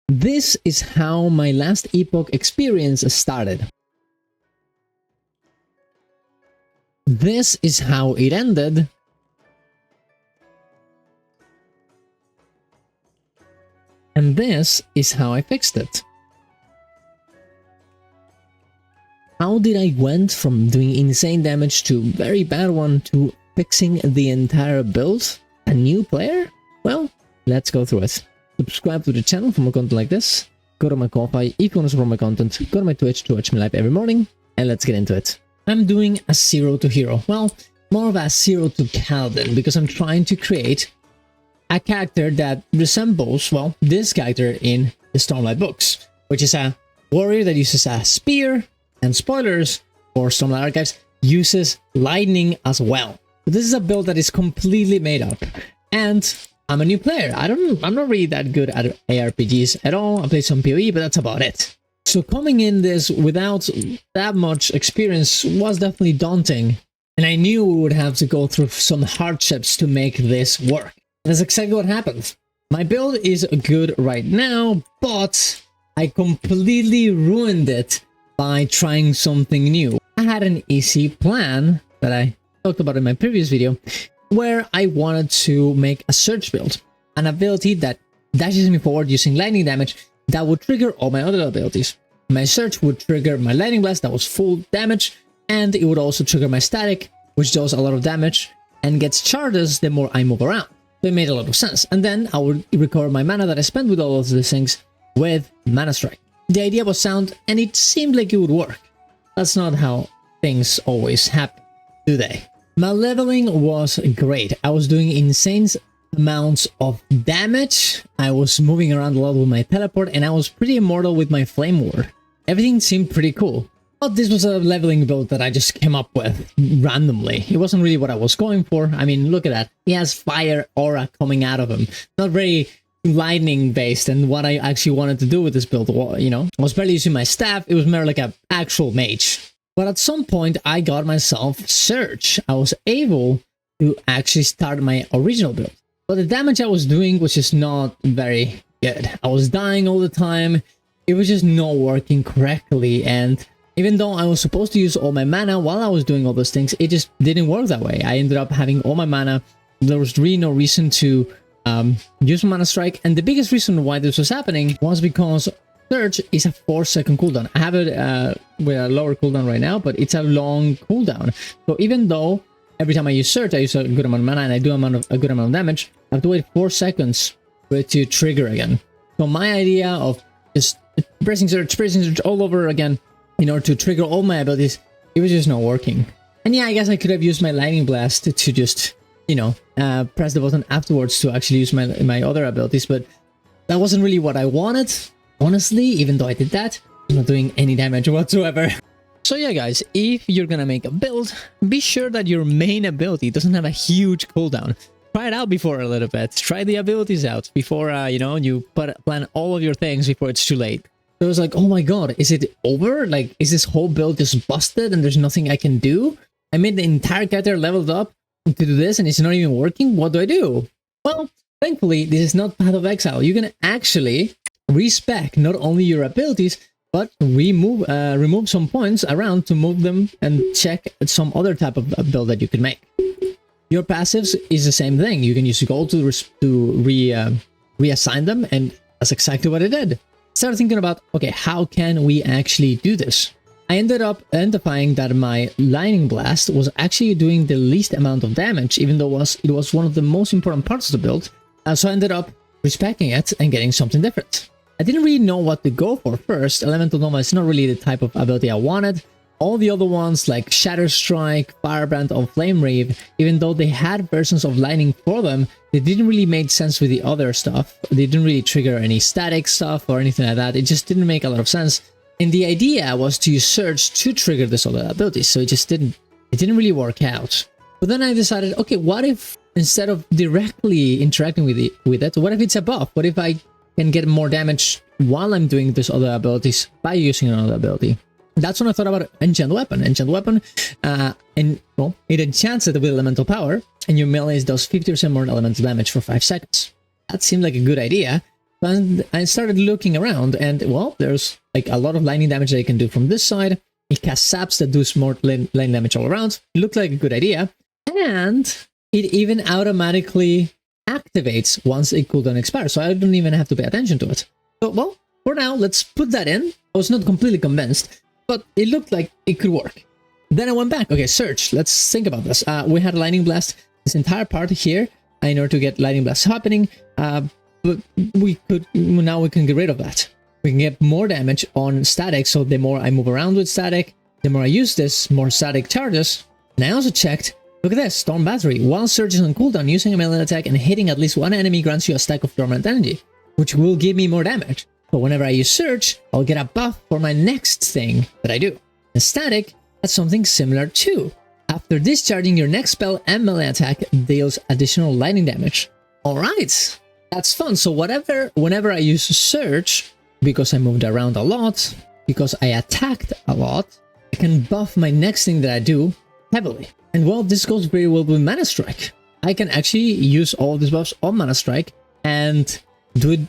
This is how my last epoch experience started. This is how it ended. And this is how I fixed it. How did I went from doing insane damage to very bad one to fixing the entire build? A new player? Well, let's go through it. Subscribe to the channel for more content like this. Go to my Ko-Fi if you want to support my content. Go to my Twitch to watch me live every morning. And let's get into it. I'm doing a 0 to hero. Well, more of a 0 to Paladin because I'm trying to create a character that resembles, well, this character in the Stormlight books, which is a warrior that uses a spear, and spoilers for Stormlight Archives, uses lightning as well. So this is a build that is completely made up, and I'm a new player. I'm not really that good at ARPGs at all. I play some PoE, but that's about it. So coming in this without that much experience was definitely daunting, and I knew we would have to go through some hardships to make this work. That's exactly what happened. My build is good right now, but I completely ruined it by trying something new. I had an easy plan that I talked about in my previous video, where I wanted to make a surge build, an ability that dashes me forward using lightning damage that would trigger all my other abilities. My surge would trigger my lightning blast that was full damage, and it would also trigger my static, which does a lot of damage and gets charges the more I move around. So it made a lot of sense. And then I would recover my mana that I spent with all of these things with Mana Strike. The idea was sound, and it seemed like it would work. That's not how things always happen, do they? My leveling was great. I was doing insane amounts of damage. I was moving around a lot with my teleport, and I was pretty immortal with my flame ward. Everything seemed pretty cool. But this was a leveling build that I just came up with randomly. It wasn't really what I was going for. I mean, look at that. He has fire aura coming out of him. Not very lightning based, and what I actually wanted to do with this build, you know, I was barely using my staff. It was more like an actual mage. But at some point I got myself Surge. I was able to actually start my original build, but the damage I was doing was just not very good. I was dying all the time. It was just not working correctly, and even though I was supposed to use all my mana while I was doing all those things, it just didn't work that way. I ended up having all my mana. There was really no reason to use Mana Strike, and the biggest reason why this was happening was because Surge is a 4-second cooldown. I have it with a lower cooldown right now, but it's a long cooldown. So even though every time I use Surge, I use a good amount of mana and I do a good amount of damage, I have to wait 4 seconds for it to trigger again. So my idea of just pressing Surge all over again in order to trigger all my abilities, it was just not working. And yeah, I guess I could have used my Lightning Blast to just, you know, press the button afterwards to actually use my other abilities, but that wasn't really what I wanted. Honestly, even though I did that, I'm not doing any damage whatsoever. So yeah, guys, if you're gonna make a build, be sure that your main ability doesn't have a huge cooldown. Try it out before a little bit. Try the abilities out before, you know, you plan all of your things before it's too late. So I was like, oh my god, is it over? Like, is this whole build just busted and there's nothing I can do? I made the entire character leveled up to do this and it's not even working? What do I do? Well, thankfully, this is not Path of Exile. You can actually respec not only your abilities, but remove some points around to move them and check some other type of build that you can make. Your passives is the same thing. You can use gold to reassign them, and that's exactly what I did. Started thinking about, okay, how can we actually do this? I ended up identifying that my Lightning Blast was actually doing the least amount of damage, even though it was one of the most important parts of the build. So I ended up respecing it and getting something different. I didn't really know what to go for first. Elemental Nova is not really the type of ability I wanted. All the other ones like Shatter Strike, Firebrand, or Flame Reave, even though they had versions of lightning for them, they didn't really make sense with the other stuff. They didn't really trigger any static stuff or anything like that. It just didn't make a lot of sense. And the idea was to use Surge to trigger this other abilities, so it didn't really work out. But then I decided, okay, what if instead of directly interacting with it, what if it's a buff? What if I can get more damage while I'm doing this other abilities by using another ability? That's when I thought about Enchant Weapon. Enchant Weapon, well, it enchants it with elemental power, and your melee does 50% more elemental damage for 5 seconds. That seemed like a good idea, And I started looking around, and well, there's like a lot of lightning damage that I can do from this side. It casts saps that do more lightning damage all around. It looked like a good idea. And it even automatically activates once a cooldown expires, so I don't even have to pay attention to it. So, well, for now, let's put that in. I was not completely convinced, but it looked like it could work. Then I went back. Okay, search. Let's think about this. We had a lightning blast this entire part here in order to get lightning blasts happening, but now we can get rid of that. We can get more damage on static, so the more I move around with static, the more I use this, more static charges. And I also checked, look at this, Storm Battery. While surging on cooldown, using a melee attack and hitting at least one enemy grants you a stack of dormant energy, which will give me more damage. So whenever I use Surge, I'll get a buff for my next thing that I do. And static has something similar too. After discharging your next spell and melee attack deals additional lightning damage. Alright, that's fun. So whenever I use Surge, because I moved around a lot, because I attacked a lot, I can buff my next thing that I do heavily. And well, this goes very well with Mana Strike. I can actually use all these buffs on Mana Strike and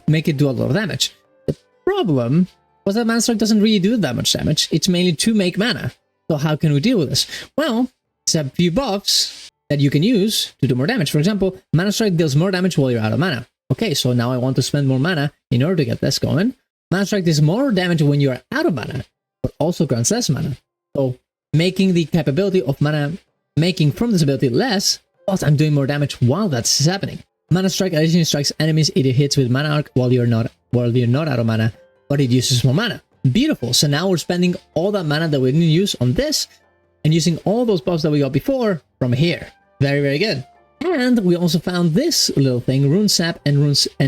make it do a lot of damage. The problem was that Mana Strike doesn't really do that much damage. It's mainly to make mana. So how can we deal with this? Well, there's a few buffs that you can use to do more damage. For example, Mana Strike deals more damage while you're out of mana. Okay, so now I want to spend more mana in order to get this going. Mana Strike does more damage when you are out of mana, but also grants less mana. So making the capability of mana making from this ability less, but I'm doing more damage while that's happening. Mana Strike additionally strikes enemies it hits with Mana Arc while you're not out of mana, but it uses more mana. Beautiful. So now we're spending all that mana that we didn't use on this and using all those buffs that we got before from here. Very, very good. And we also found this little thing, Rune Sap and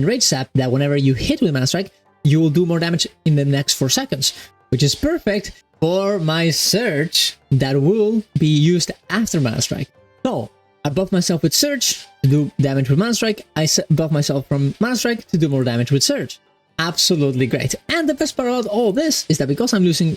Rage Sap, that whenever you hit with Mana Strike, you will do more damage in the next 4 seconds, which is perfect for my Surge that will be used after Mana Strike. So I buff myself with Surge to do damage with Mana Strike. I buff myself from Mana Strike to do more damage with Surge. Absolutely great. And the best part about all this is that because I'm losing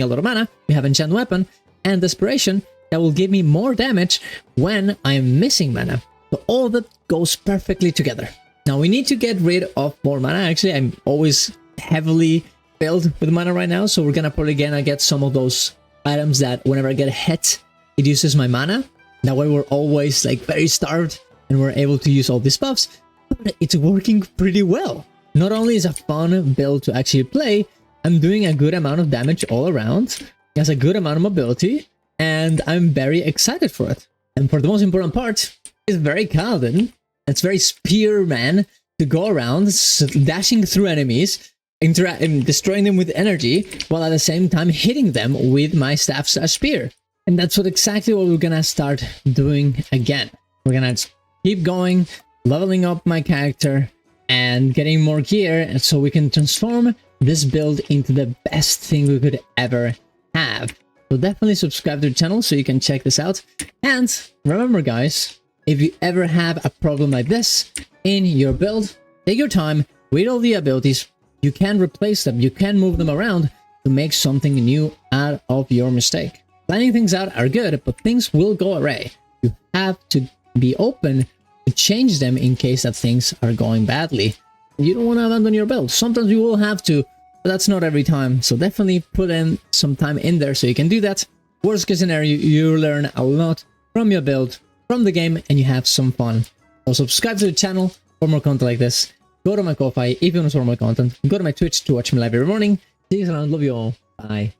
a lot of mana, we have Enchant Weapon and Desperation that will give me more damage when I'm missing mana. So all of that goes perfectly together. Now we need to get rid of more mana. Actually, I'm always heavily filled with mana right now, so we're gonna probably get some of those items that whenever I get hit, it uses my mana. That way we're always like very starved and we're able to use all these buffs. But it's working pretty well. Not only is it a fun build to actually play, I'm doing a good amount of damage all around. It has a good amount of mobility, and I'm very excited for it. And for the most important part, it's very Kaladin. It's very Spearman to go around dashing through enemies, and destroying them with energy, while at the same time hitting them with my staff's spear. And that's exactly what we're gonna start doing again. We're gonna keep going, leveling up my character, and getting more gear, and so we can transform this build into the best thing we could ever have. So definitely subscribe to the channel so you can check this out. And remember guys, if you ever have a problem like this in your build, take your time, read all the abilities, you can replace them, you can move them around to make something new out of your mistake. Planning things out are good, but things will go awry. You have to be open to change them in case that things are going badly. You don't want to abandon your build. Sometimes you will have to, but that's not every time. So definitely put in some time in there so you can do that. Worst case scenario, you learn a lot from your build, from the game, and you have some fun. So subscribe to the channel for more content like this. Go to my Ko-Fi if you want to support more content. Go to my Twitch to watch me live every morning. See you around. Love you all. Bye.